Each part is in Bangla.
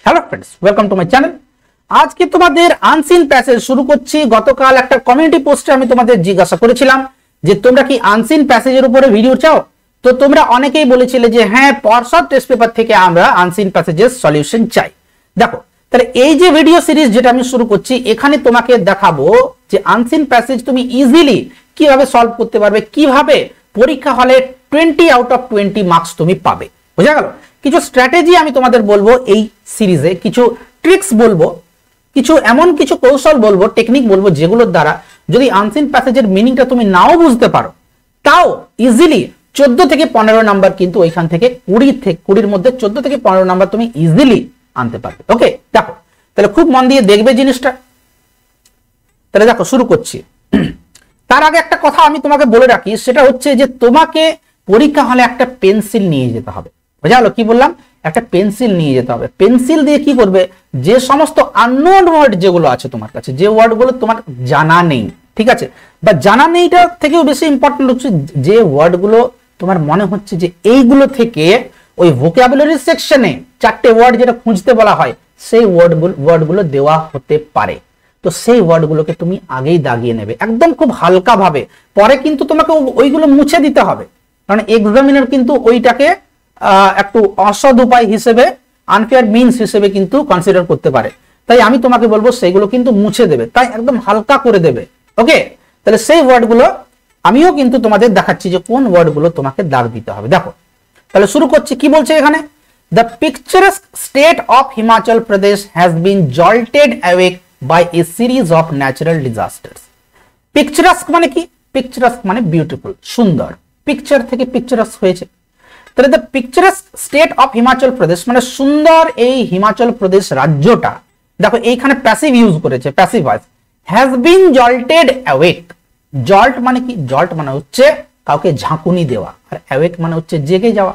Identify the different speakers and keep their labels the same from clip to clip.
Speaker 1: Hello friends, welcome to my channel. আজকে তোমাদের আনসিন প্যাসেজ শুরু করছি। গতকাল একটা কমিউনিটি পোস্টে আমি তোমাদের জিজ্ঞাসা করেছিলাম যে তোমরা কি আনসিন প্যাসেজের উপরে ভিডিও চাও। তো তোমরা অনেকেই বলেছিলে যে হ্যাঁ, পর্ষদ টেস্ট পেপার থেকে আমরা আনসিন প্যাসেজের সলিউশন চাই। দেখো, তাহলে এই যে ভিডিও সিরিজ যেটা আমি শুরু করছি, এখানে তোমাকে দেখাবো যে আনসিন প্যাসেজ তুমি ইজিলি কিভাবে সলভ করতে পারবে, কিভাবে পরীক্ষা হলে 20 আউট অফ 20 মার্কস তুমি পাবে। বোঝা গেল? কিছু স্ট্র্যাটেজি আমি তোমাদের বলবো এই সিরিজে, কিছু ট্রিক্স বলবো, কিছু এমন কিছু কৌশল বলবো, টেকনিক বলবো, যেগুলোর দ্বারা যদি আনসিন প্যাসেজের মিনিংটা তুমি নাও বুঝতে পারো, তাও ইজিলি 14 থেকে 15 নাম্বার কিন্তু ওইখান থেকে 20 মধ্যে 14 থেকে 15 নাম্বার তুমি ইজিলি আনতে পারবে। ওকে, দেখো তাহলে খুব মন দিয়ে দেখবে জিনিসটা। তাহলে দেখো শুরু করছি। তার আগে একটা কথা আমি তোমাকে বলে রাখি, সেটা হচ্ছে যে তোমাকে পরীক্ষা হলে একটা পেন্সিল নিয়ে যেতে হবে। বোঝা গেল? কি বললাম? একটা পেন্সিল নিয়ে যেতে হবে। পেন্সিল দিয়ে কি করবে, যে সমস্ত আননোন ওয়ার্ড যেগুলো আছে তোমার কাছে, যে ওয়ার্ডগুলো তোমার জানা নেই, ঠিক আছে, বা জানা নেইটা থেকেও বেশি ইম্পর্টেন্ট হচ্ছে যে ওয়ার্ডগুলো তোমার মনে হচ্ছে যে এইগুলো থেকে ওই ভোকাবুলারি সেকশনে 4টে ওয়ার্ড যেটা খুঁজতে বলা হয়, সেই ওয়ার্ডগুলো দেওয়া হতে পারে। তো সেই ওয়ার্ডগুলোকে তুমি আগেই দাগিয়ে নেবে একদম খুব হালকা ভাবে। পরে কিন্তু তোমাকে ওইগুলো মুছে দিতে হবে, কারণ এক্সামিনার কিন্তু ওইটাকে একটু অসৎ উপায় হিসেবে, আনফেয়ার মিনস হিসেবে কিন্তু কনসিডার করতে পারে। তাই আমি তোমাকে বলবো সেইগুলো কিন্তু মুছে দেবে, তাই একদম হালকা করে দেবে। ওকে, তাহলে সেই ওয়ার্ডগুলো আমিও কিন্তু তোমাদের দেখাচ্ছি যে কোন ওয়ার্ডগুলো তোমাকে দাগ দিতে হবে। দেখো, তাহলে শুরু করছি। কি বলছে এখানে? The picturesque state of Himachal Pradesh has been jolted awake by a series of natural disasters. Picturesque মানে কি? পিকচারাস্ক মানে বিউটিফুল, সুন্দর। পিকচার থেকে পিকচারাস্ক হয়েছে। তাহলে the picturesque state of Himachal Pradesh মানে সুন্দর এই হিমাচল প্রদেশ রাজ্যটা। দেখো এইখানে প্যাসিভ ইউজ করেছে, passive voice, has been jolted awake. Jolt মানে কি? জল্ট মানে হচ্ছে কাউকে ঝাঁকুনি দেওয়া, আর অ্যাওয়েক মানে হচ্ছে জেগে যাওয়া।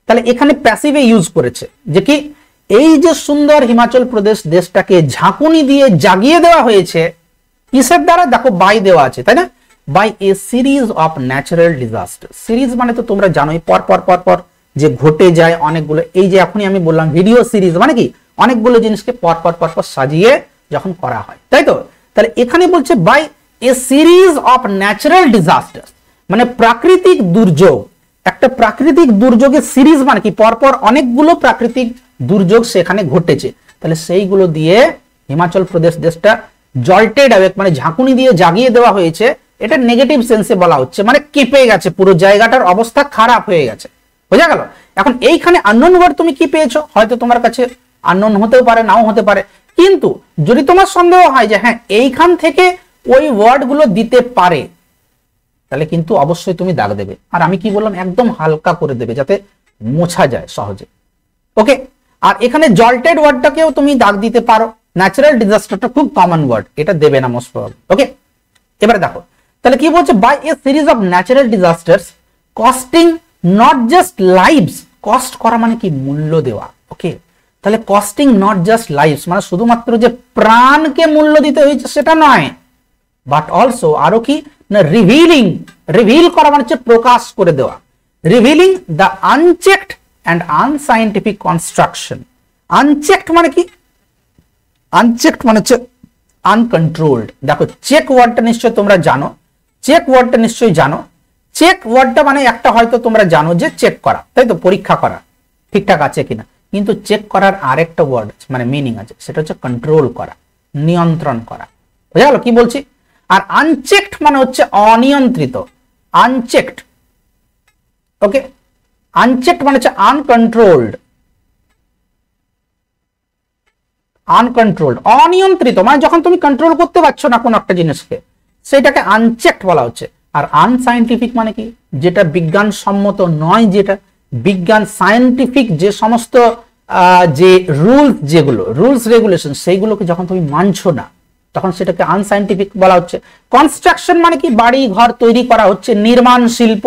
Speaker 1: তাহলে এখানে প্যাসিভে ইউজ করেছে যে কি, এই যে সুন্দর হিমাচল প্রদেশ দেশটাকে ঝাঁকুনি দিয়ে জাগিয়ে দেওয়া হয়েছে কিসের দ্বারা? দেখো বাই দেওয়া আছে, তাই না? By a series of natural disaster. Series মানে তো তোমরা জানোই, পর পর পর পর যে ঘটে যায় অনেকগুলো। এই যে এখনই আমি বললাম ভিডিও সিরিজ মানে কি, অনেকগুলো জিনিসকে পর পর পর পর সাজিয়ে যখন করা হয়, তাই তো? তাহলে এখানে বলছে by a series of natural disaster মানে প্রাকৃতিক দুর্যোগ। একটা প্রাকৃতিক দুর্যোগের সিরিজ মানে কি, পরপর অনেকগুলো প্রাকৃতিক দুর্যোগ সেখানে ঘটেছে। তাহলে সেইগুলো দিয়ে হিমাচল প্রদেশ দেশটা জল্টেড অ্যাওয়েক মানে ঝাঁকুনি দিয়ে জাগিয়ে দেওয়া হয়েছে। এটা নেগেটিভ সেন্সে বলা হচ্ছে, মানে কেঁপে গেছে, পুরো জায়গাটার অবস্থা খারাপ হয়ে গেছে। বোঝা গেল? এখন এইখানে আননোন ওয়ার্ড তুমি কি পেয়েছো? হয়তো তোমার কাছে আননোন হতেও পারে, নাও হতে পারে, কিন্তু যদি তোমার সন্দেহ হয় যে হ্যাঁ এইখান থেকে ওই ওয়ার্ডগুলো দিতে পারে, তাহলে কিন্তু অবশ্যই তুমি দাগ দেবে। আর আমি কি বললাম, একদম হালকা করে দেবে যাতে মোছা যায় সহজে। ওকে, আর এখানে জল্টেড ওয়ার্ডটাকেও তুমি দাগ দিতে পারো। ন্যাচারাল ডিজাস্টারটা খুব কমন ওয়ার্ড, এটা দেবে না মোস্ট প্রবাবলি। ওকে, এবারে দেখো তাহলে কি বলছে, by a series of natural disasters costing not just lives. Cost করা মানে কি? মূল্য দেওয়া। ওকে, তাহলে কস্টিং নট জাস্ট লাইভস মানে শুধুমাত্র যে প্রাণকে মূল্য দিতে হয়েছে সেটা নয়, বাট অলসো আরো কি না, রিভিলিং। রিভিল করা মানে হচ্ছে প্রকাশ করে দেওয়া। Revealing the unchecked and unscientific construction. Unchecked মানে কি? আনচেকড মানে হচ্ছে আনকন্ট্রোলড। দেখো চেক ওয়ার্ডটা নিশ্চয়ই তোমরা জানো, চেক ওয়ার্ডটা নিশ্চয়ই জানো। চেক ওয়ার্ডটা মানে একটা হয়তো তোমরা জানো যে চেক করা, তাই তো, পরীক্ষা করা ঠিকঠাক আছে কিনা। কিন্তু চেক করার আরেকটা ওয়ার্ড আছে, মানে মিনিং আছে, সেটা হচ্ছে কন্ট্রোল করা, নিয়ন্ত্রণ করা। বুঝা গেল কি বলছি? আর আনচেকড মানে হচ্ছে অনিয়ন্ত্রিত, আনচেকড। ওকে, আনচেকড মানে হচ্ছে আনকন্ট্রোলড, আনকন্ট্রোলড অনিয়ন্ত্রিত মানে যখন তুমি কন্ট্রোল করতে পারছো না কোন একটা জিনিসকে, সেটাকে আনচেকড বলা হচ্ছে। আর আনসাইন্টিফিক মানে কি? যেটা বিজ্ঞানসম্মত নয়, যেটা বিজ্ঞান সায়েন্টিফিক যে সমস্ত যে রুলস, যেগুলো রুলস রেগুলেশন, সেইগুলোকে যখন তুমি মানছো না, তখন সেটাকে আনসাইন্টিফিক বলা হচ্ছে। কনস্ট্রাকশন মানে কি? বাড়ি ঘর তৈরি করা হচ্ছে, নির্মাণ শিল্প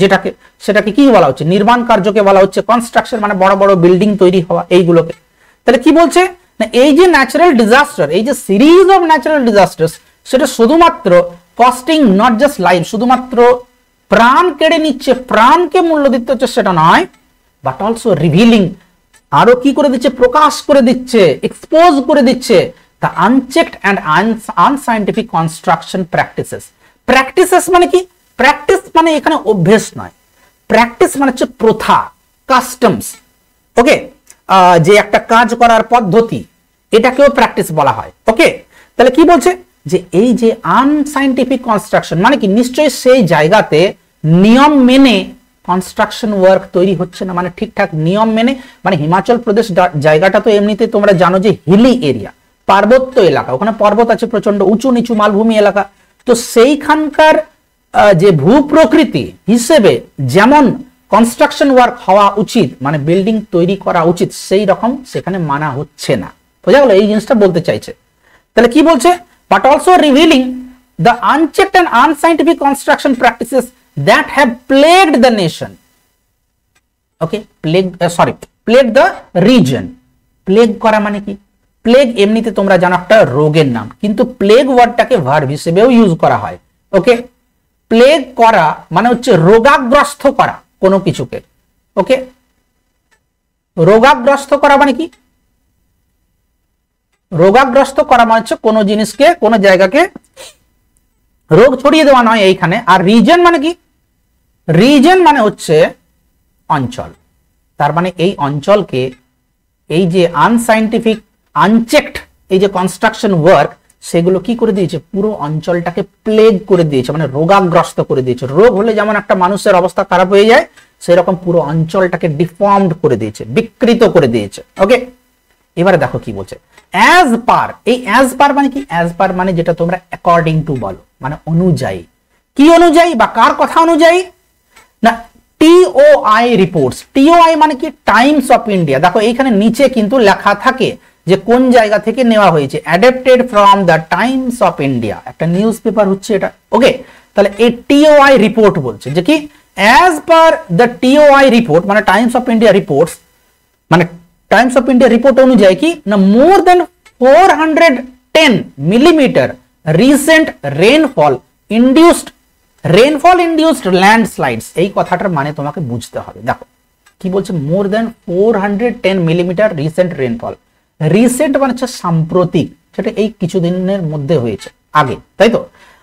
Speaker 1: যেটাকে, সেটাকে কি বলা হচ্ছে? নির্মাণ কার্যকে বলা হচ্ছে কনস্ট্রাকশন, মানে বড় বড় বিল্ডিং তৈরি হওয়া, এইগুলোকে। তাহলে কি বলছে না, এই যে ন্যাচারাল ডিজাস্টার, এই যে সিরিজ অফ ন্যাচারাল ডিজাস্টার্স, সেটা শুধুমাত্র কস্টিং নট জাস্ট লাইফ, শুধুমাত্র প্রাণ কেড়ে নিচ্ছে, প্রাণকে মূল্য দিতে হচ্ছে সেটা নয়, বাট অলসো রিভিলিং আরো কি করে দিচ্ছে, প্রকাশ করে দিচ্ছে, এক্সপোজ করে দিচ্ছে the unchecked and unscientific construction practices. Practices মানে কি? প্র্যাকটিস মানে এখানে অভ্যেস নয়, প্র্যাকটিস মানে হচ্ছে প্রথা, কাস্টমস। ওকে, যে একটা কাজ করার পদ্ধতি, এটাকেও প্র্যাকটিস বলা হয়। ওকে, তাহলে কি বলছে যে এই যে আনসাইন্টিফিক কনস্ট্রাকশন মানে কি, নিশ্চয়ই সেই জায়গাতে নিয়ম মেনে কনস্ট্রাকশন ওয়ার্ক তৈরি হচ্ছে না, মানে ঠিকঠাক নিয়ম মেনে। মানে হিমাচল প্রদেশ জায়গাটা তো এমনিতে তোমরা জানো যে হিলি এরিয়া, পার্বত্য এলাকা, ওখানে পর্বত আছে প্রচন্ড, উঁচু নিচু মালভূমি এলাকা। তো সেইখানকার যে ভূপ্রকৃতি হিসেবে যেমন কনস্ট্রাকশন ওয়ার্ক হওয়া উচিত, মানে বিল্ডিং তৈরি করা উচিত, সেই রকম সেখানে মানা হচ্ছে না। বোঝা গেল? এই জিনিসটা বলতে চাইছে। তাহলে কি বলছে, but also revealing the unchecked and unscientific construction practices that have plagued the nation. Okay, plagued the region. plague করা মানে কি? প্লেগ এমনিতে তোমরা জানো একটা রোগের নাম, কিন্তু প্লেগ ওয়ার্ডটাকে ভার্ব হিসেবেও ইউজ করা হয়। ওকে, প্লেগ করা মানে হচ্ছে রোগাগ্রস্ত করা কোনো কিছুকে। ওকে, রোগাগ্রস্ত করা মানে কি? রোগাগ্রস্ত করা মানে হচ্ছে কোনো জিনিসকে, কোনো জায়গাকে রোগ ছড়িয়ে দেওয়া নয় এইখানে। আর রিজন মানে কি? রিজন মানে হচ্ছে অঞ্চল। তার মানে এই অঞ্চলকে এই যে আনসাইন্টিফিক আনচেকড এই যে কনস্ট্রাকশন ওয়ার্ক, সেগুলো কি করে দিয়েছে, পুরো অঞ্চলটাকে প্লেগ করে দিয়েছে, মানে রোগাগ্রস্ত করে দিয়েছে। রোগ হলে যেমন একটা মানুষের অবস্থা খারাপ হয়ে যায়, সেরকম পুরো অঞ্চলটাকে ডিফর্মড করে দিয়েছে, বিকৃত করে দিয়েছে। ওকে, এবারে দেখো কি বলছে, অ্যাজ পার। এই অ্যাজ পার মানে কি? অ্যাজ পার মানে যেটা তোমরা অ্যাকর্ডিং টু বলো, মানে অনুযায়ী। কি অনুযায়ী বা কার কথা অনুযায়ী? না, টিওআই রিপোর্টস। টিওআই মানে কি? Times of India. দেখো এইখানে নিচে কিন্তু লেখা থাকে যে কোন জায়গা থেকে নেওয়া হয়েছে, adapted from the Times of India, একটা নিউজ পেপার হচ্ছে এটা। ওকে, তাহলে এই টিওআই রিপোর্ট বলছে যে কি, as per the TOI report মানে টাইমস অফ ইন্ডিয়া রিপোর্টস, মানে টাইমস অফ ইন্ডিয়া রিপোর্ট অনুযায়ী কি না, মোর than 410 millimetre recent rainfall induced landslides. এই কথাটার মানে তোমাকে বুঝতে হবে। দেখো কি বলছে, মোর than 410 millimetre recent rainfall. Recent মানে হচ্ছে সাম্প্রতিক, সেটা এই কিছুদিনের মধ্যে হয়েছে, আগে, তাই তো।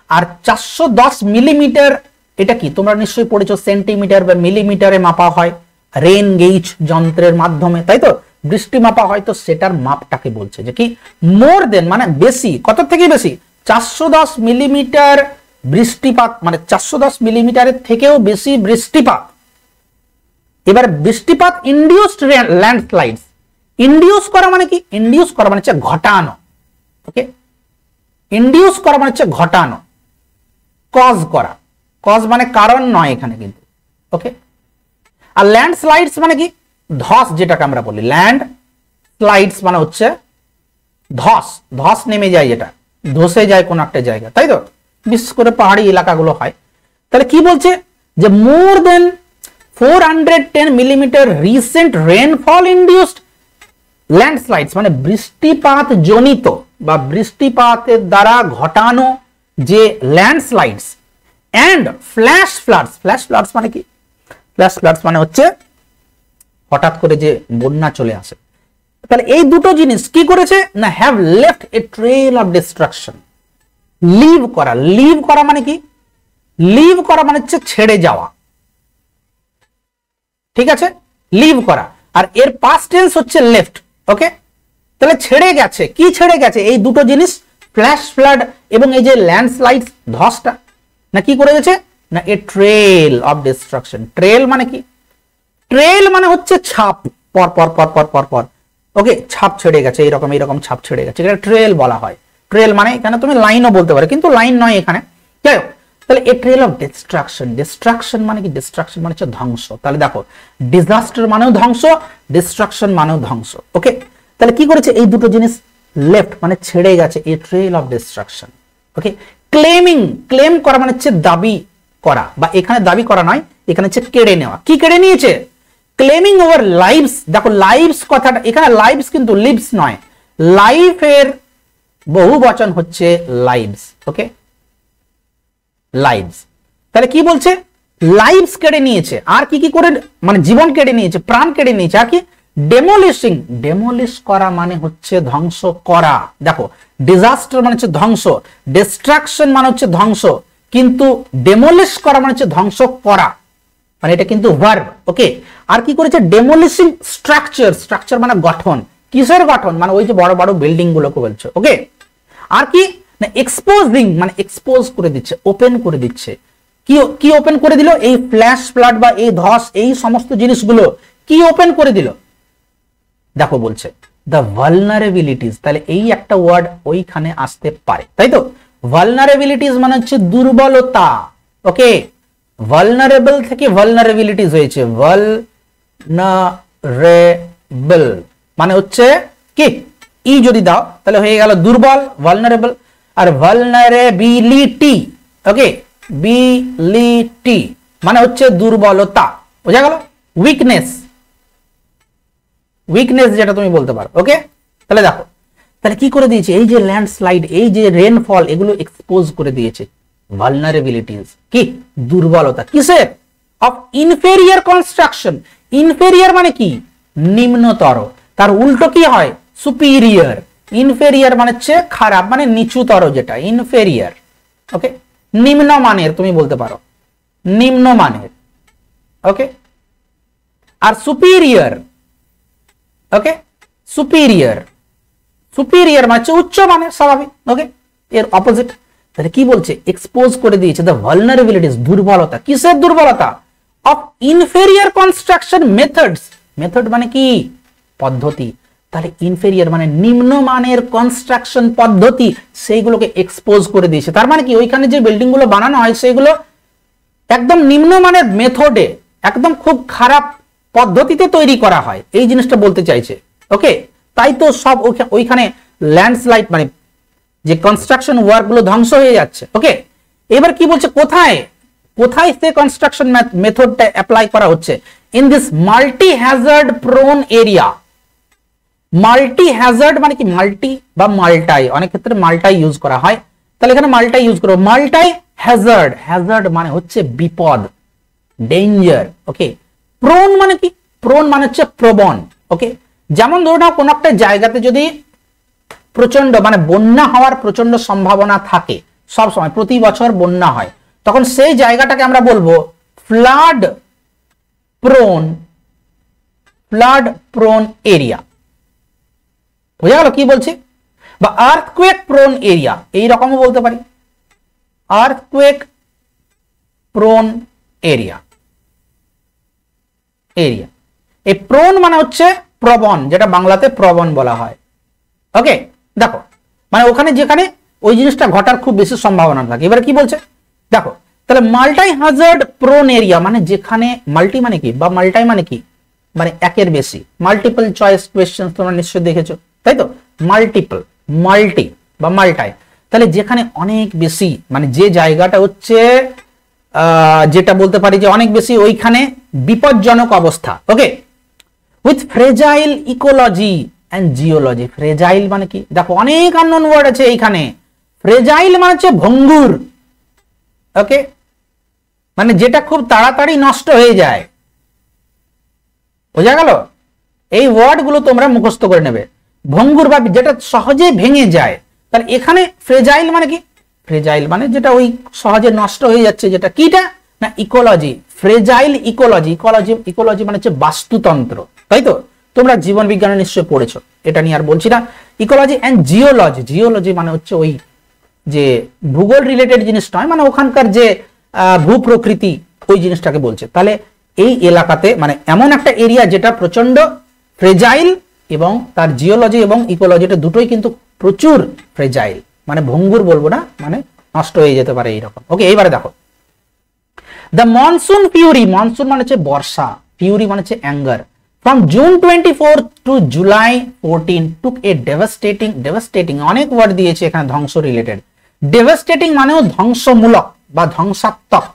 Speaker 1: আর 410 মিলিমিটার এটা কি তোমরা নিশ্চয়ই পড়েছো, সেন্টিমিটার বা মিলিমিটারে মাপা হয় রেন গেজ যন্ত্রের মাধ্যমে, তাই তো। বৃষ্টি মাপা হয়, তো সেটার মাপটাকে বলছে যে কি, মোর দেন মানে বেশি, কত থেকে বেশি, 410 মিলিমিটার বৃষ্টিপাত, মানে 410 মিলিমিটারের থেকেও বেশি বৃষ্টিপাত। এবার বৃষ্টিপাত ইন্ডিউসড ল্যান্ডস্লাইডস। ইন্ডিউস করা মানে কি? ইন্ডিউস করা মানে হচ্ছে ঘটানো। ওকে, ইন্ডিউস করা মানে হচ্ছে ঘটানো, কজ করা। কজ মানে কারণ নয় এখানে কিন্তু। ওকে, আর ল্যান্ডস্লাইডস মানে কি? ধস, যেটাকে আমরা বলি ল্যান্ড স্লাইডস মানে হচ্ছে ধস, ধস নেমে যায়, যেটা ধসে যায় কোন একটা জায়গা, তাই তো। বিশেষ করে পাহাড়ি এলাকাগুলো হয়। তাহলে কি বলছে যে more than 410 millimetre recent rainfall induced landslides মানে বৃষ্টিপাত জনিত বা বৃষ্টিপাতের দ্বারা ঘটানো যে landslides and flash floods. Flash floods মানে কি? ফ্ল্যাশ ফ্লাডস মানে হচ্ছে হঠাৎ করে যে বন্যা চলে আসে। তাহলে এই দুটো জিনিস কি করেছে না, have left a trail of destruction. Leave করা, লিভ করা মানে কি? লিভ করা মানে হচ্ছে ছেড়ে যাওয়া, ঠিক আছে, লিভ করা। আর এর পাস্ট টেন্স হচ্ছে লেফট। ওকে, তাহলে ছেড়ে গেছে, কি ছেড়ে গেছে? এই দুটো জিনিস, ফ্ল্যাশ ফ্লাড এবং এই যে ল্যান্ডস্লাইড ধসটা, না কি করে গেছে না, এ ট্রেল অফ ডিস্ট্রাকশন। ট্রেল মানে কি? ট্রেল মানে হচ্ছে ছাপ, পর পর পর পর পর পর। ওকে, ছাপ ছেড়ে গেছে, এইরকম এইরকম ছাপ ছেড়ে গেছে, এটা ট্রেল বলা হয়। ট্রেল মানে এখানে তুমি লাইনও বলতে পারো, কিন্তু লাইন নয় এখানে, যাই হোক। তাহলে এ ট্রেল অফ ডিস্ট্রাকশন। ডিস্ট্রাকশন মানে কি? ডিস্ট্রাকশন মানে হচ্ছে ধ্বংস। তাহলে দেখো, ডিজাস্টার মানেও ধ্বংস, ডিস্ট্রাকশন মানেও ধ্বংস। ওকে, তাহলে কি করেছে? এই দুটো জিনিস লেফট মানে ছেড়ে গেছে, a trail of destruction. Okay, claiming, claim করা মানে হচ্ছে দাবি করা, বা এখানে দাবি করা নয়, এখানে হচ্ছে কেড়ে নেওয়া। কি কেড়ে নিয়েছে? Claiming over lives. দেখো লাইভস কথাটা এখানে, লাইভস কিন্তু লিভস নয়, লাইফের বহু বচন হচ্ছে লাইভস। ওকে, লাইভস। তাহলে কি বলছে? লাইভস কেড়ে নিয়েছে। আর কি কি করে? মানে জীবন কেড়ে নিয়েছে, প্রাণ কেড়ে নিয়েছে। আর কি? ডেমোলিশিং, ডেমোলিশ করা মানে হচ্ছে ধ্বংস করা। দেখো ডিজাস্টার মানে হচ্ছে ধ্বংস, ডিস্ট্রাকশন মানে হচ্ছে ধ্বংস, কিন্তু ডেমোলিশ করা মানে হচ্ছে ধ্বংস করা, মানে এটা কিন্তু ভার্ব। ওকে, আর কি করেছে? ডেমোলিশিং স্ট্রাকচার, স্ট্রাকচার মানে গঠন। কিসের গঠন? মানে ওই যে বড় বড় বিল্ডিং গুলোকে বলছে। ওকে, আর কি না এক্সপোজিং মানে এক্সপোজ করে দিচ্ছে, ওপেন করে দিচ্ছে। কি কি ওপেন করে দিল? এই ফ্ল্যাশ ফ্লাড বা এই ধস এই সমস্ত জিনিসগুলো কি ওপেন করে দিল? দেখো বলছে দ্য ভালনারেবিলিটিস, তাহলে এই একটা ওয়ার্ড ওইখানে আসতে পারে, তাই তো? ভালনারেবিলিটিস মানে হচ্ছে দুর্বলতা। ওকে, ভালনারেবল থেকে ভালনারেবিলিটিস হয়েছে, ভালনারেবল মানে হচ্ছে কি ই যদি দাও তাহলে হয়ে গেল দুর্বল, ভালনারেবল। আর ভালনারেবিলিটি, ওকে, বিলিটি মানে হচ্ছে দুর্বলতা, বোঝা গেল? উইকনেস, উইকনেস যেটা তুমি বলতে পারো। ওকে, তাহলে দেখো তাহলে কি করে দিয়েছে? এই যে ল্যান্ডস্লাইড, এই যে রেনফল, এগুলো এক্সপোজ করে দিয়েছে ভালনারেবিলিটিস, কি দুর্বলতা। কিসের? Of inferior construction. ইনফেরিয়র মানে কি? নিম্নতর। তার উল্টো কি হয়? সুপিরিয়র। ইনফেরিয়র মানে হচ্ছে খারাপ, মানে নিচুতর যেটা, ইনফেরিয়র। ওকে, নিম্নমানের তুমি বলতে পারো, নিম্নমানের। ওকে, আর সুপিরিয়র, ওকে, সুপিরিয়র, সুপিরিয়র মানে হচ্ছে উচ্চ মানের, স্বাভাবিক। ওকে, এর অপোজিট। তাহলে কি বলছে? এক্সপোজ করে দিয়েছে দ্য ভালনারেবিলিটিস, দুর্বলতা। কিসের দুর্বলতা? Of inferior construction methods. Method মানে কি? পদ্ধতি। তাহলে ইনফেরিয়র মানে নিম্নমানের কনস্ট্রাকশন পদ্ধতি, সেইগুলোকে এক্সপোজ করে দিয়েছে। তার মানে কি ওইখানে যে বিল্ডিং গুলো বানানো হয় সেগুলো একদম নিম্নমানের মেথডে, একদম খুব খারাপ পদ্ধতিতে তৈরি করা হয়, এই জিনিসটা বলতে চাইছে। ওকে, তাই তো সব ওইখানে ল্যান্ডস্লাইড মানে যে কনস্ট্রাকশন ওয়ার্ক গুলো ধ্বংস হয়ে যাচ্ছে। ওকে, এবার কি বলছে? কোথায় কোথায় সে কনস্ট্রাকশন মেথডটা অ্যাপ্লাই করা হচ্ছে? In this multi Hazard prone area. Multi Hazard মানে কি? মাল্টি বা মাল্টাই, অনেক ক্ষেত্রে মাল্টাই ইউজ করা হয়, তাহলে এখানে মাল্টাই ইউজ করো। মাল্টাই হ্যাজার্ড, হ্যাজার্ড মানে হচ্ছে বিপদ, ডেঞ্জার। ওকে, প্রোন মানে কি? প্রোন মানে হচ্ছে প্রবণ। ওকে, যেমন ধরো না কোন একটা জায়গাতে যদি প্রচন্ড মানে বন্যা হওয়ার প্রচন্ড সম্ভাবনা থাকে, সব সময় প্রতি বছর বন্যা হয়, তখন সেই জায়গাটাকে আমরা বলবো flood prone, flood prone area. বোঝা গেল কি বলছি? বা আর্থকুয়েক প্রোন এরিয়া, এই রকমও বলতে পারি, আর্থকুয়েক প্রোন এরিয়া। এরিয়া, এই প্রোন মানে হচ্ছে প্রবণ, যেটা বাংলাতে প্রবণ বলা হয়। ওকে, দেখো মানে ওখানে যেখানে ওই জিনিসটা ঘটার খুব বেশি সম্ভাবনা থাকে। এবারে কি বলছে দেখো, তাহলে মাল্টি হ্যাজার্ড প্রোন এরিয়া মানে যেখানে, মাল্টি মানে কি বা মাল্টাই মানে কি? মানে একের বেশি, মাল্টিপল চয়েস কোয়েশ্চেন তোমরা নিশ্চয়ই দেখেছো, তাই তো? মাল্টিপল, মাল্টি বা মাল্টাই, তাহলে যেখানে অনেক বেশি, মানে যে জায়গাটা হচ্ছে যেটা বলতে পারি যে অনেক বেশি ওইখানে বিপজ্জনক অবস্থা। Okay, with fragile ecology and geology. Fragile মানে কি? দেখো অনেক আননোন ওয়ার্ড আছে এইখানে। ফ্রেজাইল মানে হচ্ছে ভঙ্গুর। ওকে, মানে যেটা খুব তাড়াতাড়ি নষ্ট হয়ে যায়, বোঝা গেল? এই ওয়ার্ড গুলো তোমরা মুখস্থ করে নেবে। ভঙ্গুর বা যেটা সহজে ভেঙে যায়, তাহলে এখানে ফ্রেজাইল মানে কি? ফ্রেজাইল মানে যেটা ওই সহজে নষ্ট হয়ে যাচ্ছে, যেটা কিটা না ecology, fragile ecology. Ecology, ecology মানে হচ্ছে বাস্তুতন্ত্র, তাই তো? তোমরা জীবন বিজ্ঞানে নিশ্চয়ই পড়েছো, এটা নিয়ে আর বলছি না। Ecology and geology. জিওলজি মানে হচ্ছে ওই যে ভূগোল রিলেটেড জিনিস নয়, মানে ওখানকার যে ভূপ্রকৃতি, ওই জিনিসটাকে বলছে। তাহলে এই এলাকাতে মানে এমন একটা এরিয়া যেটা প্রচন্ড ফ্রেজাইল, এবং তার জিওলজি এবং ইকোলজিটা দুটোই কিন্তু প্রচুর ফ্রেজাইল, মানে ভঙ্গুর বলবো না, মানে নষ্ট হয়ে যেতে পারে এইরকম। ওকে, এইবারে দেখো দ্য মনসুন ফিউরি। মনসুন মানে হচ্ছে বর্ষা, ফিউরি মানে হচ্ছে anger. From June 24 to July 14 took a devastating. Devastating অনেক ওয়ার্ড দিয়েছে এখানে ধ্বংস রিলেটেড। ডেভাস্টেটিং মানেও ধ্বংসমূলক বা ধ্বংসাত্মক।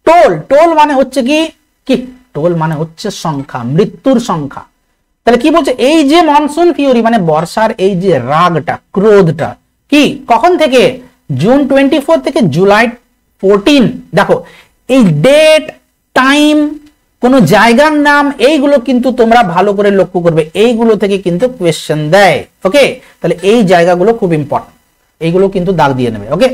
Speaker 1: টোল, টোল মানে হচ্ছে কি? কি টোল মানে হচ্ছে সংখ্যা, মৃত্যুর সংখ্যা। তাহলে কি বলছে? এই যে মনসুন ফিউরি মানে বর্ষার এই যে রাগটা, ক্রোধটা, কি কখন থেকে? জুন 24 থেকে জুলাই 14। দেখো এই ডেট, টাইম, কোন জায়গার নাম, এইগুলো কিন্তু তোমরা ভালো করে লক্ষ্য করবে, এইগুলো থেকে কিন্তু কোয়েশ্চেন দেয়। ওকে, তাহলে এই জায়গাগুলো খুব ইম্পর্টেন্ট, এইগুলো কিন্তু দাগ দিয়ে নেবে। ওকে,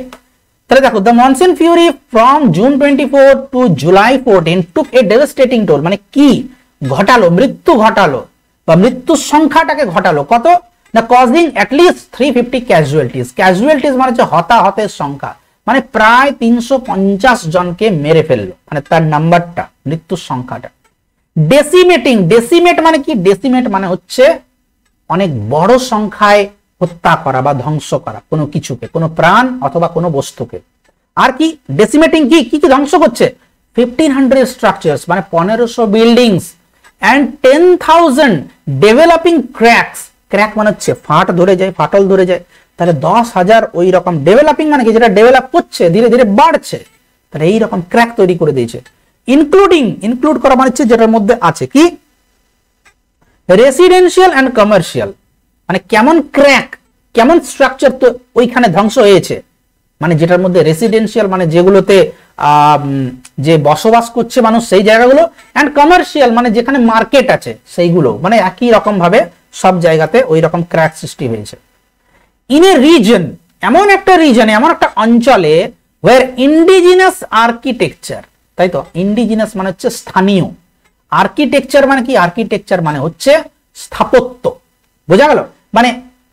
Speaker 1: তাহলে দেখো, the monsoon fury from June 24 to July 14 took a devastating toll, মানে কি ঘটালো, মৃত্যু ঘটালো বা মৃত্যুর সংখ্যাটাকে ঘটালো কত না, causing at least 350 casualties. Casualties মানে হচ্ছে হতাহতের সংখ্যা, মানে প্রায় 350 জনকে মেরে ফেললো, মানে তার নাম্বারটা, মৃত্যুর সংখ্যাটা। ডেসিমেটিং, ডেসিমেট মানে কি, ডেসিমেট মানে হচ্ছে অনেক বড় সংখ্যায় হত্যা করা বা ধ্বংস করা কোনো কিছুকে, কোনো প্রাণ অথবা কোনো বস্তুকে। আর কি ডেসিমেটিং, কি কি কি ধ্বংস করছে, 1500 স্ট্রাকচারস মানে 1500 buildings and 10,000 developing cracks. Crack মানে হচ্ছে ফাট ধরে যায়, ফাটল ধরে যায়, তাহলে 10,000 ওই রকম ডেভেলপিং মানে কি, যেটা ডেভেলপ করছে, ধীরে ধীরে বাড়ছে, তাহলে এইরকম ক্র্যাক তৈরি করে দিয়েছে। ইনক্লুডিং, ইনক্লুড করা মানে হচ্ছে যেটার মধ্যে আছে কি, রেসিডেন্সিয়াল এন্ড কমার্শিয়াল, মানে কেমন ক্র্যাক, কেমন স্ট্রাকচার তো ওইখানে ধ্বংস হয়েছে, মানে যেটার মধ্যে রেসিডেন্সিয়াল মানে যেগুলোতে যে বসবাস করছে মানুষ সেই জায়গাগুলো, এন্ড কমার্শিয়াল মানে যেখানে মার্কেট আছে সেইগুলো, মানে একই রকম ভাবে সব জায়গাতে ওই রকম ক্র্যাক সৃষ্টি হয়েছে। ইন এ রিজন, এমন একটা রিজনে, এমন একটা অঞ্চলে, ওয়্যার ইন্ডিজিনাস আর্কিটেকচার, তাই তো, ইন্ডিজিনাস মানে হচ্ছে স্থানীয়, আর্কিটেকচার মানে কি, আর্কিটেকচার মানে হচ্ছে স্থাপত্য, বোঝা গেল, মানে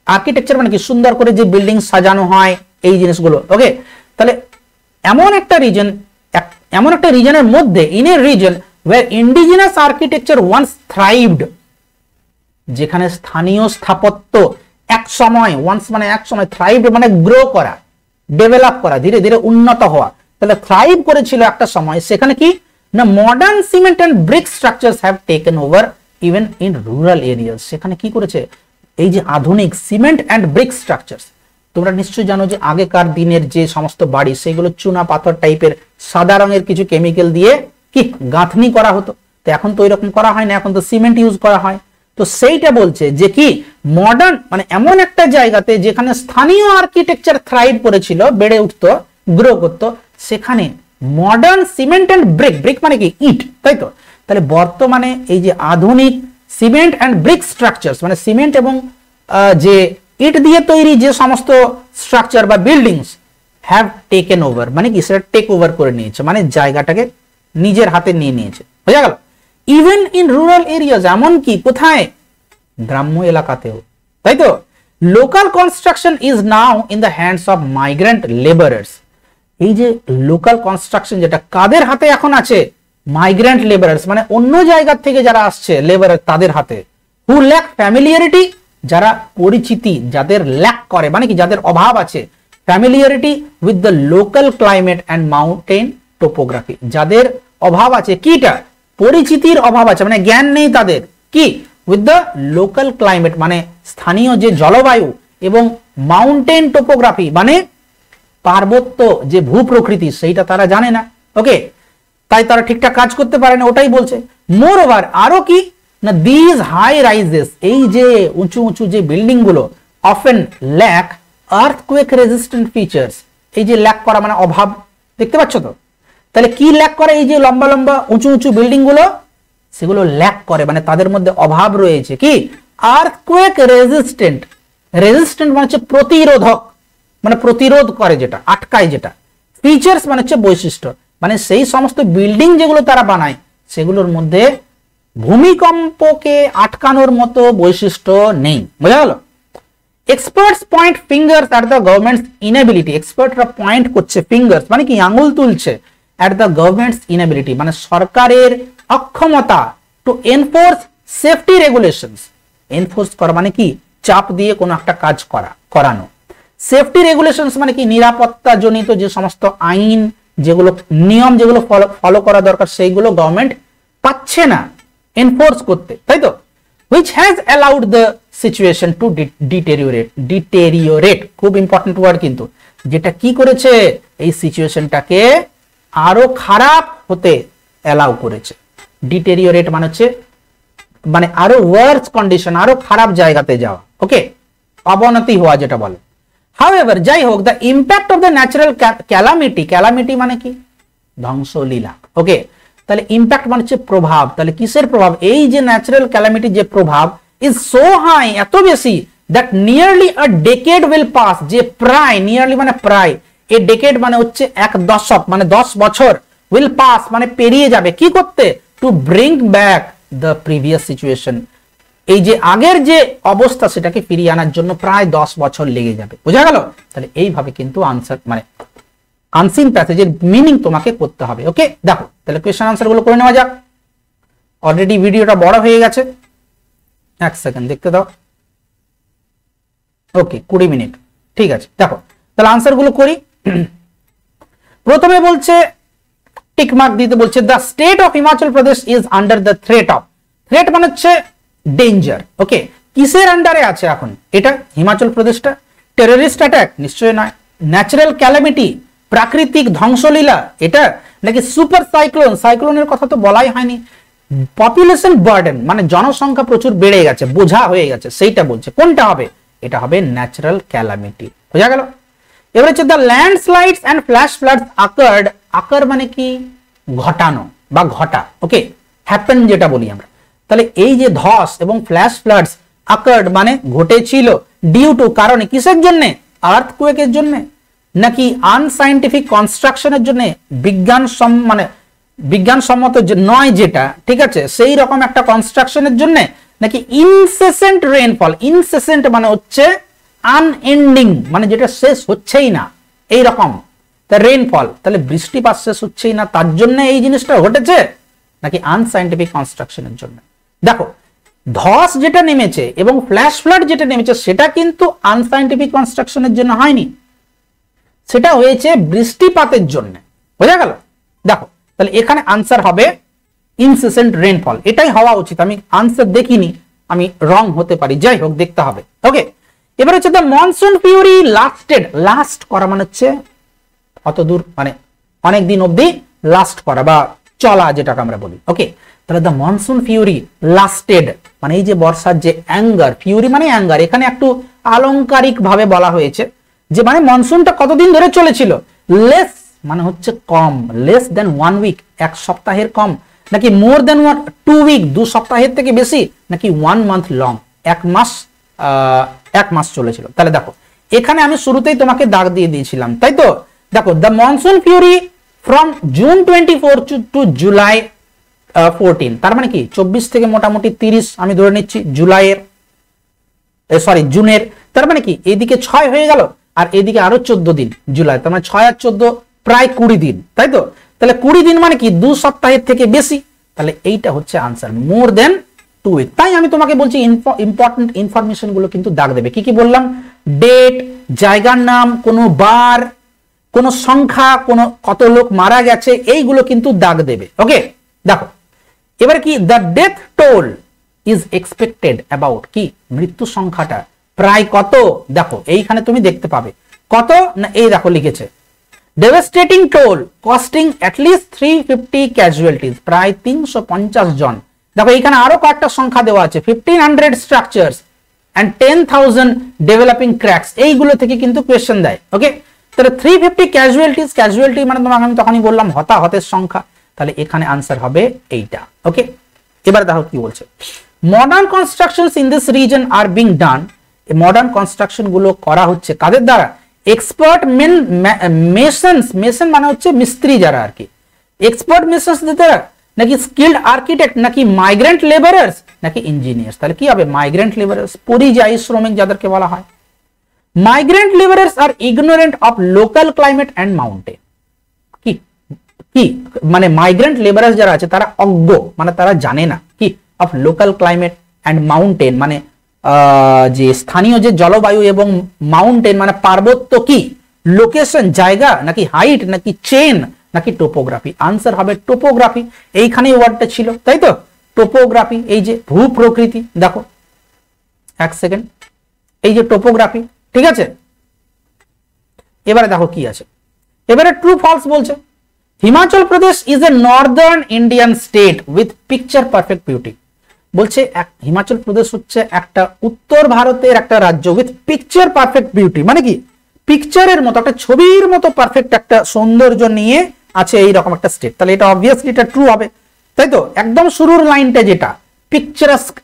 Speaker 1: আর্কিটেকচার মানে কি, সুন্দর করে যে বিল্ডিং সাজানো হয় এই জিনিসগুলো। ওকে, তাহলে এমন একটা রিজন, এমন একটা রিজনের মধ্যে, in a region where indigenous architecture once thrived, যেখানে স্থানীয় স্থাপত্য এক সময়, ওয়ান্স মানে এক সময়, থ্রাইভড মানে গ্রো করা, ডেভেলপ করা, ধীরে ধীরে উন্নত হওয়া, তাহলে থ্রাইভ করেছিল একটা সময়, সেখানে কি না, modern cement and brick structures have taken over even in rural areas. সেখানে কি করেছে, এই যে আধুনিক সিমেন্ট এন্ড ব্রিক স্ট্রাকচারস, তোমরা নিশ্চয়ই জানো যে আগেকার দিনের যে সমস্ত বাড়ি সেগুলো চুনা পাথর টাইপের সাদা রঙের কিছু কেমিক্যাল দিয়ে কি গাঁথনি করা হতো, তো এখন তো ওইরকম করা হয় না, এখন তো সিমেন্ট ইউজ করা হয়। তো সেইটা বলছে যে কি মডার্ন মানে এমন একটা জায়গাতে যেখানে স্থানীয় আর্কিটেকচার থ্রাইভ করেছিল, বেড়ে উঠতো, গ্রো করতো, সেখানে modern cement and brick, brick মানে কি ইট, তাই তো, তাহলে বর্তমানে এই যে আধুনিক সিমেন্ট এন্ড ব্রিক স্ট্রাকচারস মানে সিমেন্ট এবং যে ইট দিয়ে তৈরি যে সমস্ত স্ট্রাকচার বা বিল্ডিংস হ্যাভ টেকেন ওভার, মানে কি সেটা টেক ওভার করে নিয়েছে, মানে জায়গাটাকে নিজের হাতে নিয়ে নিয়েছে, বোঝা গেল। ইভেন ইন রুরাল এরিয়াস, এমন কি কোথায়, গ্রাম্য এলাকাতেও, তাই তো। Local construction is now in the hands of migrant labourers. এই যে লোকাল কনস্ট্রাকশন যেটা কাদের হাতে এখন আছে, মাইগ্রেন্ট লেবারার্স মানে অন্য জায়গা থেকে যারা আসছে লেবারার, তাদের হাতে। হু ল্যাক ফ্যামিলিয়ারিটি, যারা পরিচিতি, যাদের ল্যাক করে মানে কি যাদের অভাব আছে, familiarity with the local climate and mountain topography, যাদের অভাব আছে কিটা, পরিচিতির অভাব আছে, মানে জ্ঞান নেই তাদের, কি উইথ দ্য লোকাল ক্লাইমেট মানে স্থানীয় যে জলবায়ু, এবং মাউন্টেন টোপোগ্রাফি মানে পার্বত্য যে ভূপ্রকৃতি সেইটা তারা জানে না। ওকে, তাই তারা ঠিকঠাক কাজ করতে পারে না, ওটাই বলছে। মোর ওভার, আরো কি না, দিস হাই রাইজেস, এই যে উঁচু উঁচু যে বিল্ডিং গুলো, often lack earthquake resistant features, এই যে ল্যাক করা মানে অভাব, দেখতে পাচ্ছ তো, তাহলে কি ল্যাক করে, এই যে লম্বা লম্বা উঁচু উঁচু বিল্ডিং গুলো, সেগুলো ল্যাক করে মানে তাদের মধ্যে অভাব রয়েছে কি, আর্থকুয়েক রেজিস্ট্যান্ট, রেজিস্ট্যান্ট মানে হচ্ছে প্রতিরোধক, মানে প্রতিরোধ করে যেটা, আটকায় যেটা, ফিচার্স মানে হচ্ছে বৈশিষ্ট্য, মানে সেই সমস্ত বিল্ডিং যেগুলো তারা বানায় সেগুলোর মধ্যে ভূমিকম্পকে আটকানোর মতো বৈশিষ্ট্য নেই, বোঝা গেল। Experts point fingers at the government's inability, এক্সপার্টরা পয়েন্ট করছে, ফিঙ্গার্স মানে কি আঙুল তুলছে, অ্যাট দ্য গভর্নমেন্টস ইনএবিলিটি মানে সরকারের অক্ষমতা, two enforce safety regulations, enforce করা মানে কি চাপ দিয়ে কোনো একটা কাজ করানো, সেফটি রেগুলেশনস মানে কি নিরাপত্তা জনিত যে সমস্ত আইন, যেগুলো নিয়ম যেগুলো ফলো করা দরকার সেইগুলো গভর্নমেন্ট পাচ্ছে না এনফোর্স করতে, তাই তো। which has allowed the situation to deteriorate, খুব ইম্পর্টেন্ট ওয়ার্ড কিন্তু, যেটা কি করেছে এই সিচুয়েশনটাকে আরো খারাপ হতে অ্যালাউ করেছে। ডিটেরিওরেট মানে হচ্ছে মানে আরো ওয়ার্স কন্ডিশন, আরো খারাপ জায়গাতে যাওয়া, ওকে, অবনতি হওয়া যেটা বলে। However, যাই হোক, the impact of the natural calamity, calamity মানে কি ধ্বংসলীলা, ওকে, তাহলে ইম্প্যাক্ট মানে হচ্ছে প্রভাব। তাহলে কিসের প্রভাব? এই যে ন্যাচারাল ক্যালামিটি যে প্রভাব ইজ সো হাই, এত বেশি, that nearly a decade will pass, যে প্রায়, নিয়ারলি মানে প্রায়, এ ডেকেড মানে হচ্ছে এক দশক মানে 10 বছর, উইল পাস মানে পেরিয়ে যাবে, কি করতে? To bring back the previous situation, এই যে আগের যে অবস্থা সেটাকে ফিরিয়ে আনার জন্য প্রায় 10 বছর লেগে যাবে। বোঝা গেল? তাহলে এইভাবে কিন্তু আনসার মানে আনসিন প্যাসেজের মিনিং তোমাকে করতে হবে। ওকে, দেখো তাহলে কোয়েশ্চেন আনসার গুলো করে নেওয়া যাক। অলরেডি ভিডিওটা বড় হয়ে গেছে, এক সেকেন্ড দেখতে দাও। ওকে, 20 মিনিট, ঠিক আছে। দেখো তাহলে আনসার গুলো করি। প্রথমে বলছে টিক মার্ক দিতে বলছে, the state of Himachal Pradesh is under the threat of, threat মানে হচ্ছে ডেঞ্জার। ওকে, কিসের আন্ডারে আছে এখন এটা হিমাচল প্রদেশটা? Terrorist attack? নিশ্চয়ই নয়। ন্যাচারাল ক্যালামিটি, প্রাকৃতিক ধ্বংসলীলা এটা, নাকি সুপার সাইক্লোন? সাইক্লোনের কথা তো বলাই হয়নি। পপুলেশন বার্ডেন মানে জনসংখ্যা প্রচুর বেড়ে গেছে, বোঝা হয়ে গেছে, সেইটা বলছে। কোনটা হবে? এটা হবে ন্যাচারাল ক্যালামিটি। বোঝা গেল? এবার হচ্ছে the landslides and flash floods occurred, occur মানে কি? ঘটানো বা ঘটা। ওকে, হ্যাপেন যেটা বলি আমরা। তাহলে এই যে ধস এবং ফ্ল্যাশ ফ্লাডস আকার্ড মানে ঘটেছিল, ডিউ টু কারণে, কিসের জন্য? আর্থকুয়েকের জন্য, নাকি আনসাইন্টিফিক কনস্ট্রাকশনের জন্য, বিজ্ঞানসম্মত নয় যেটা, ঠিক আছে, সেই রকম একটা কনস্ট্রাকশনের জন্য, নাকি ইনসেসেন্ট রেইনফল? ইনসেসেন্ট মানে হচ্ছে আনএন্ডিং মানে যেটা শেষ হচ্ছেই না, এই রকম। তা রেইনফল তাহলে বৃষ্টিপাত শেষ হচ্ছেই না, তার জন্য এই জিনিসটা ঘটেছে, নাকি আনসাইন্টিফিক কনস্ট্রাকশনের জন্য? দেখো ধস যেটা নেমেছে এবং ফ্ল্যাশ ফ্লাড যেটা নেমেছে সেটা কিন্তু আনসাইন্টিফিক কনস্ট্রাকশনের জন্য হয়নি, সেটা হয়েছে বৃষ্টিপাতের জন্য। বোঝা গেল? দেখো তাহলে এখানে আনসার হবে ইনসেসেন্ট রেইনফল, এটাই হওয়া উচিত। আমি আনসার দেখিনি, আমি রং হতে পারি, যাই হোক দেখতে হবে। ওকে, এবার হচ্ছে the monsoon Fury lasted, last করা মানে হচ্ছে অত দূর মানে অনেক দিন অবধি লাস্ট করা বা চলা যেটাকে আমরা বলি। ওকে, তাহলে দ্য মনসুন ফিউরি লাস্টেড মানে এই যে বর্ষার যে অ্যাঙ্গার, ফিউরি মানে অ্যাঙ্গার, এখানে একটু আলংকারিক ভাবে বলা হয়েছে যে মানে মনসুনটা কতদিন ধরে চলেছিল। লেস মানে হচ্ছে কম, লেস দেন 1 উইক, এক সপ্তাহের কম, নাকি মোর দেন 2 উইক, 2 সপ্তাহের থেকে বেশি, নাকি 1 মান্থ লং, 1 মাস চলেছিল। তাহলে দেখো এখানে আমি শুরুতেই তোমাকে দাগ দিয়ে দিয়েছিলাম, তাই তো? দেখো the monsoon fury from June 24 to July 14, তার মানে কি 24 থেকে মোটামুটি 30 আমি ধরে নিচ্ছি জুলাইয়ের, সরি জুনের, তার মানে কি এইদিকে 6 হয়ে গেল আর এদিকে আরো 14 দিন জুলাই, তার মানে 6 আর 14 প্রায় 20 দিন, তাই তো? তাহলে 20 দিন মানে কি 2 সপ্তাহের থেকে বেশি, তাহলে এইটা হচ্ছে আনসার, মোর দেন 2 উইক। তাই আমি তোমাকে বলছি ইম্পর্টেন্ট ইনফরমেশন গুলো কিন্তু দাগ দেবে। কি কি বললাম? ডেট, জায়গার নাম, কোনো বার, কোন সংখ্যা, কোন কত লোক মারা গেছে, এইগুলো কিন্তু দাগ দেবে। ওকে, দেখো এবার কি the death toll is expected about, কি মৃত্যু সংখ্যাটা প্রায় কত? দেখো এইখানে তুমি দেখতে পাবে কত না, এই দেখো লিখেছে ডেভাস্টেটিং টোল কস্টিং অ্যাটলিস্ট 350 ক্যাজুয়ালিটিজ, প্রায় 350 জন। দেখো এইখানে আরো কয়েকটা সংখ্যা দেওয়া আছে, 1500 স্ট্রাকচারস এন্ড 10,000 ডেভেলপিং ক্র্যাকস, এইগুলো থেকে কিন্তু কোয়েশ্চেন দেয়। ওকে, তাহলে 350 ক্যাজুয়ালিটিজ, ক্যাজুয়ালিটি মানে তোমাকে আমি তখনই বললাম হতাহতের সংখ্যা, তাহলে এখানে আনসার হবে এইটা। ওকে, এবার দেখো কি বলছে, modern constructions in this reason are being done, modern construction গুলো করা হচ্ছে কাদের দ্বারা? এক্সপার্ট মেসন্স, মেসন মানে হচ্ছে মিস্ত্রি যারা আর কি, এক্সপার্ট মেসন্স দ্বারা, নাকি স্কিল্ড আর্কিটেক্ট, নাকি মাইগ্রেন্ট লেবারার্স, নাকি ইঞ্জিনিয়ার্স? তাহলে কি হবে? মাইগ্রেন্ট লেবারার্স, পরিযায়ী শ্রমিক যাদেরকে বলা হয়। মাইগ্রেন্ট লেবারার্স আর ignorant of local climate and mountain, কি কি মানে মাইগ্রেন্ট লেবারার্স যারা আছে তারা অজ্ঞ মানে তারা জানে না কি of local climate and mountain মানে যে স্থানীয় যে জলবায়ু এবং মাউন্টেন মানে পার্বত্য, কি লোকেশন জায়গা, নাকি হাইট, নাকি চেন, নাকি টোপোগ্রাফি? আনসার হবে টোপোগ্রাফি, এইখানে ওয়ার্ডটা ছিল, তাই তো? টোপোগ্রাফি এই যে ভূ প্রকৃতি, দেখো এক সেকেন্ড, এই যে টোপোগ্রাফি, ঠিক আছে? এবারে দেখো কি আছে, এবারে ট্রু ফলস বলছে। Himachal Pradesh is a northern Indian state with picture perfect beauty, বলছে হিমাচল প্রদেশ হচ্ছে একটা উত্তর ভারতের একটা রাজ্য উইথ পিকচার পারফেক্ট বিউটি, মানে কি পিকচারের মতো একটা ছবির মতো পারফেক্ট একটা সৌন্দর্য নিয়ে আছে এইরকম একটা স্টেট, তাহলে এটা অবভিয়াসলি এটা ট্রু হবে। তাই তো একদম শুরুর লাইনটা যেটা পিকচারাস্ক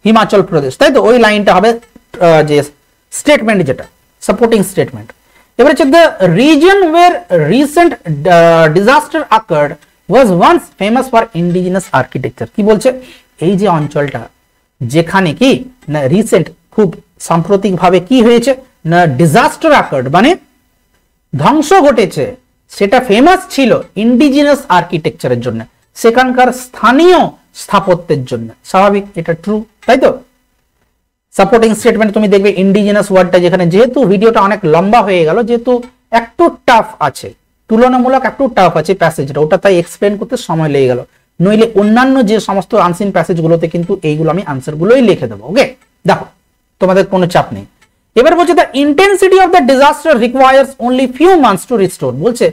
Speaker 1: হিমাচল প্রদেশ, তাই তো ওই লাইনটা হবে যে স্টেটমেন্ট, যেটা সাপোর্টিং স্টেটমেন্ট। এবার হচ্ছে the reason where recent disaster occurred was once famous for indigenous architecture. কি বলছে, এই যে অঞ্চলটা যেখানে কি না রিসেন্ট খুব সাম্প্রতিকভাবে কি হয়েছে না ডিজাস্টার অকার্ড মানে ধ্বংস ঘটেছে, সেটা ফেমাস ছিল ইন্ডিজিনাস আর্কিটেকচারের জন্য, সেখানকার স্থানীয় স্থাপত্যের জন্য। স্বাভাবিক, এটা ট্রু, তাই তো। সাপোর্টিং স্টেটমেন্ট তুমি দেখবে ইন্ডিজিনাস ওয়ার্ডটা, যেখানে যেহেতু ভিডিওটা অনেক লম্বা হয়ে গেল, যেহেতু একটু টাফ আছে, তুলনামূলক একটু টাফ আছে প্যাসেজটা, ওটা তাই এক্সপ্লেন করতে সময় লেগে গেল। নইলে অন্যান্য যে সমস্ত আনসিন প্যাসেজ গুলোতে কিন্তু এইগুলো আমি আনসার গুলোই লিখে দেবো। ওকে, দেখো তোমাদের কোনো চাপ নেই। এবার বলছে the intensity of the disaster requires only few months to restore. বলছে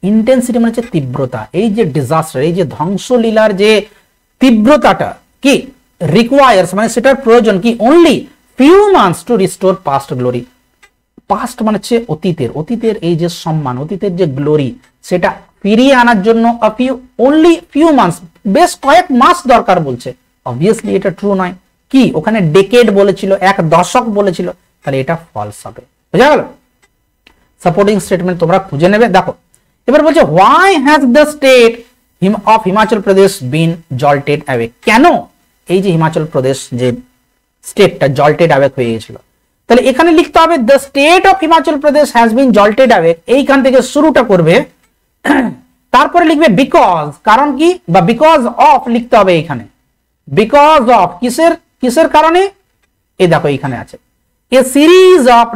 Speaker 1: ইন্টেন্সিটি মানে হচ্ছে তীব্রতা, এই যে ডিজাস্টার, এই যে ধ্বংসলীলার যে তীব্রতাটা কি রিকোয়ার্স মানে সেটার প্রয়োজন কি only few months to restore past glory. Past মানে হচ্ছে অতীতের, অতীতের এই যে সম্মান, অতীতের যে গ্লোরি, সেটা ফিরিয়ে আনার জন্য অনলি ফিউ মান্থস, বেশ কয়েক মাস দরকার বলছে। অবভিয়াসলি এটা ট্রু নয়, কি ওখানে ডেকেড বলেছিল, এক দশক বলেছিল, তাহলে এটা ফলস হবে। বুঝা গেল? সাপোর্টিং স্টেটমেন্ট তোমরা খুঁজে নেবে। দেখো এবার বলছে why has the state of Himachal Pradesh been jolted away. কেন এই যে হিমাচল প্রদেশ যে স্টেটটা জল্টেড অ্যাওয়ে হয়ে গেছিল, তাহলে এখানে লিখতে হবে the state of Himachal Pradesh has been jolted away, এইখান থেকে শুরুটা করবে, তারপরে লিখবে বিকজ, কারণ কি, বা বিকজ অফ লিখতে হবে এখানে। বিকজ অফ কিসের কিসের কারণে, এই দেখো এখানে আছে a series of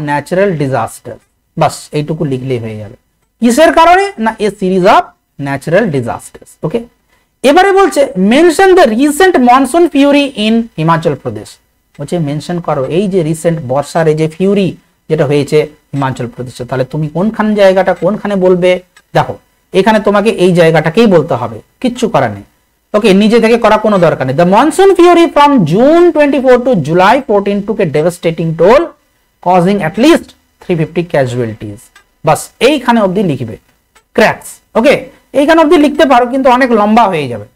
Speaker 1: natural disaster, বাস এইটুকু লিখলেই হয়ে যাবে। কিসের কারণে না a series of natural disaster. Okay, এবারে বলছে mention the recent monsoon fury in Himachal Pradesh. বলছে মেনশন করো এই যে রিসেন্ট বর্ষার এই যে ফিউরি যেটা হয়েছে হিমাচল প্রদেশে। তাহলে তুমি কোনখান জায়গাটা কোনখানে বলবে, দেখো এখানে তোমাকে এই জায়গাটাকেই বলতে হবে, কিচ্ছু করার নেই। ওকে, নিজে থেকে করা কোনো দরকার নেই। The monsoon fury from June 24 to July 14 took a devastating toll causing at least 350 casualties। বাস এইখানে অবধি লিখবে ক্র্যাকস। ওকে, এইখানে অবধি লিখতে পারো, কিন্তু অনেক লম্বা হয়ে যাবে,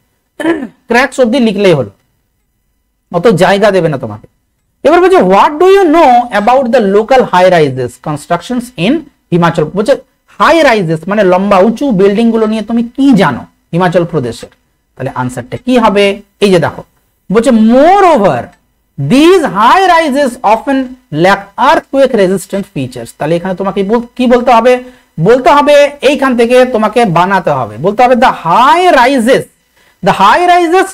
Speaker 1: ক্র্যাকস অবধি লিখলেই হলো, অত জায়গা দেবে না তোমাকে। এবার বলছে what do you know about the local high rises constructions in Himachal. বলছে হাই রাইজেস মানে লম্বা উঁচু বিল্ডিং গুলো নিয়ে তুমি কি জানো হিমাচল প্রদেশের, তাহলে আনসারটা কি হবে, এই যে দেখো বলছে moreover this high rises often lack earthquake resistant features. তাহলে এখানে তোমাকে কি বলতে হবে, বলতে হবে এইখান থেকে তোমাকে বানাতে হবে, বলতে হবে দ্য হাই রাইজেস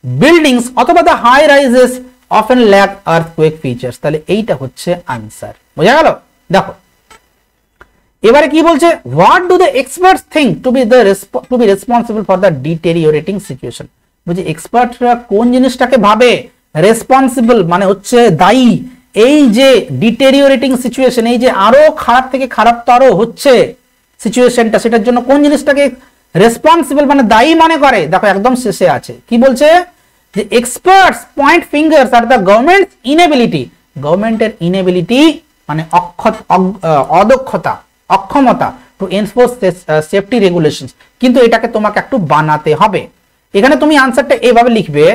Speaker 1: বিল্ডিংস অথবা the high rises often lack earthquake features. তাহলে এইটা হচ্ছে আনসার। বোঝা গেল? দেখো এবারে কি বলছে, what do the experts think to be responsible for the deteriorating situation. বলছে এক্সপার্টরা কোন জিনিসটাকে ভাবে রেসপন্সিবল মানে হচ্ছে দায়ী, এই যে ডিটেরিওরেটিং সিচুয়েশন, এই যে আরো খারাপ থেকে খারাপ তো আরো হচ্ছে সিচুয়েশনটা, সেটার জন্য কোন জিনিসটাকে রেসপন্সিবল মানে দায়ী মনে করে। দেখো একদম শেষে আছে কি বলছে, যে experts point fingers at the government's inability. গভর্নমেন্টের ইনএবিলিটি মানে অদক্ষতা, অক্ষমতা টু এনফোর্স সেফটি রেগুলেশনস, কিন্তু এটাকে তোমাকে একটু বানাতে হবে। এখানে তুমি আনসারটা এইভাবে লিখবে,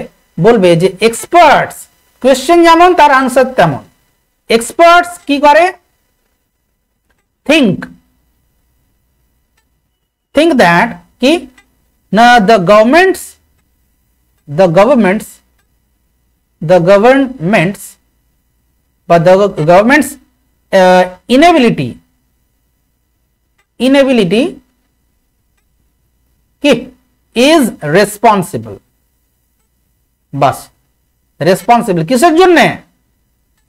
Speaker 1: বলবে যে এক্সপার্টস, কোয়েশ্চেন যেমন তার আনসার তেমন। এক্সপার্টস কি করে, থিঙ্ক দ্যাট কি না দ্য গভর্নমেন্টস বা the government's inability কি is responsible। বাস রেসপন্সিবল কিসের জন্য,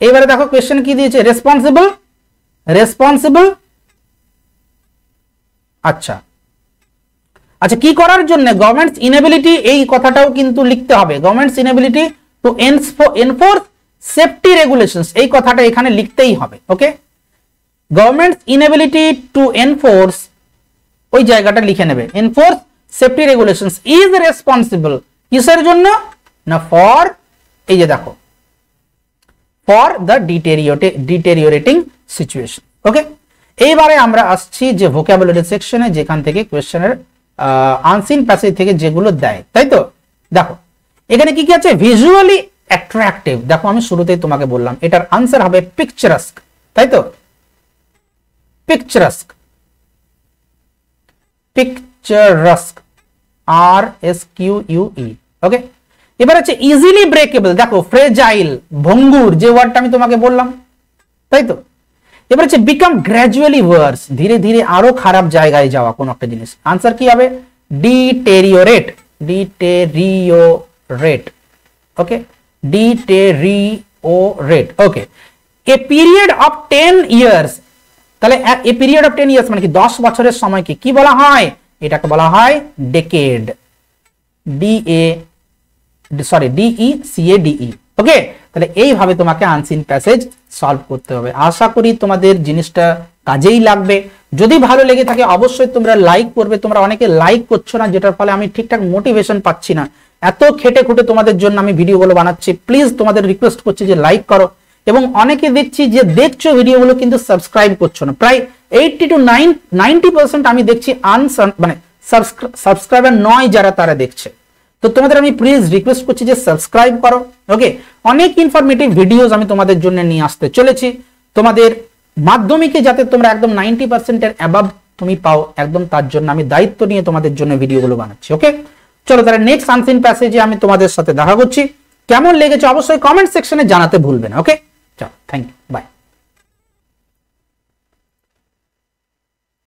Speaker 1: এবারে দেখো কোয়েশ্চেন কি দিয়েছে, রেসপন্সিবল আচ্ছা কি করার জন্য, গভর্নমেন্টস ইনএবিলিটি, এই কথাটাও কিন্তু লিখতে হবে, government's inability to enforce safety regulations, এই কথাটা এখানে লিখতেই হবে। Okay, government's inability to enforce, ওই জায়গাটা লিখে নেবে, enforce safety regulations is responsible কিসের জন্য না ফর, এই যে দেখো for the deteriorating situation. Okay, এইবারে আমরা আসছি যে ভোকাবুলারি সেকশনে, যেখান থেকে কোয়েশ্চেনের আনসিন প্যাসেজ থেকে যেগুলো দেয়, তাই তো? দেখো এখানে কি কি আছে, ভিজুয়ালি অ্যাট্রাকটিভ, দেখো আমি শুরুতেই তোমাকে বললাম এটার আনসার হবে পিকচারাস্ক, তাই তো? পিকচারাস্ক, পিকচারাস্ক, RSQUE, ওকে। এবার আছে ইজিলি ব্রেকেবল, দেখো ফ্রেজাইল, ভঙ্গুর, যে ওয়ার্ডটা আমি তোমাকে বললাম, তাই তো? এবার হচ্ছে বিকাম গ্র্যাজুয়ালি ওয়ার্স, ধীরে ধীরে আরো খারাপ জায়গায় যাওয়া কোন একটা জিনিস, আনসার কি হবে? ডিটেরিওরেট, ডিটেরিওরেট, ওকে, ডিটেরিওরেট, ওকে। এ পিরিয়ড অফ 10 ইয়ার্স, তাহলে এ পিরিয়ড অফ 10 ইয়ার্স মানে কি 10 বছরের সময়কে কি বলা হয়? এটাকে বলা হয় ডেকেড, DECADE, ওকে। তাহলে এইভাবে তোমাকে আনসিন প্যাসেজ সলভ করতে হবে। আশা করি তোমাদের জিনিসটা কাজেই লাগবে। যদি ভালো লেগে থাকে অবশ্যই তোমরা লাইক করবে। তোমরা অনেকে লাইক করছো না, যেটার ফলে আমি ঠিকঠাক মোটিভেশন পাচ্ছি না। এত খেটে খুঁটে তোমাদের জন্য আমি ভিডিওগুলো বানাচ্ছি, প্লিজ তোমাদের রিকোয়েস্ট করছি যে লাইক করো। এবং অনেকে দেখছি যে দেখছো ভিডিওগুলো কিন্তু সাবস্ক্রাইব করছো না, প্রায় 80 to 90% আমি দেখছি মানে সাবস্ক্রাইবার নয় যারা, তারা দেখছে। তো তোমাদের আমি প্লিজ রিকোয়েস্ট করছি যে সাবস্ক্রাইব করো, ওকে। অনেক ইনফরমেটিভ ভিডিওস আমি তোমাদের জন্য নিয়ে আসতে চলেছি। তোমাদের মাধ্যমিকে যাতে তোমরা একদম 90% এর অ্যাবাভ তুমি পাও, একদম তার জন্য আমি দায়িত্ব নিয়ে তোমাদের জন্য ভিডিওগুলো বানাচ্ছি, ওকে। চলো তাহলে নেক্সট আনসিন প্যাসেজে আমি তোমাদের সাথে দেখা করছি। কেমন লেগেছে অবশ্যই কমেন্ট সেকশনে জানাতে ভুলবে না, ওকে। চলো, থ্যাংক ইউ, বাই।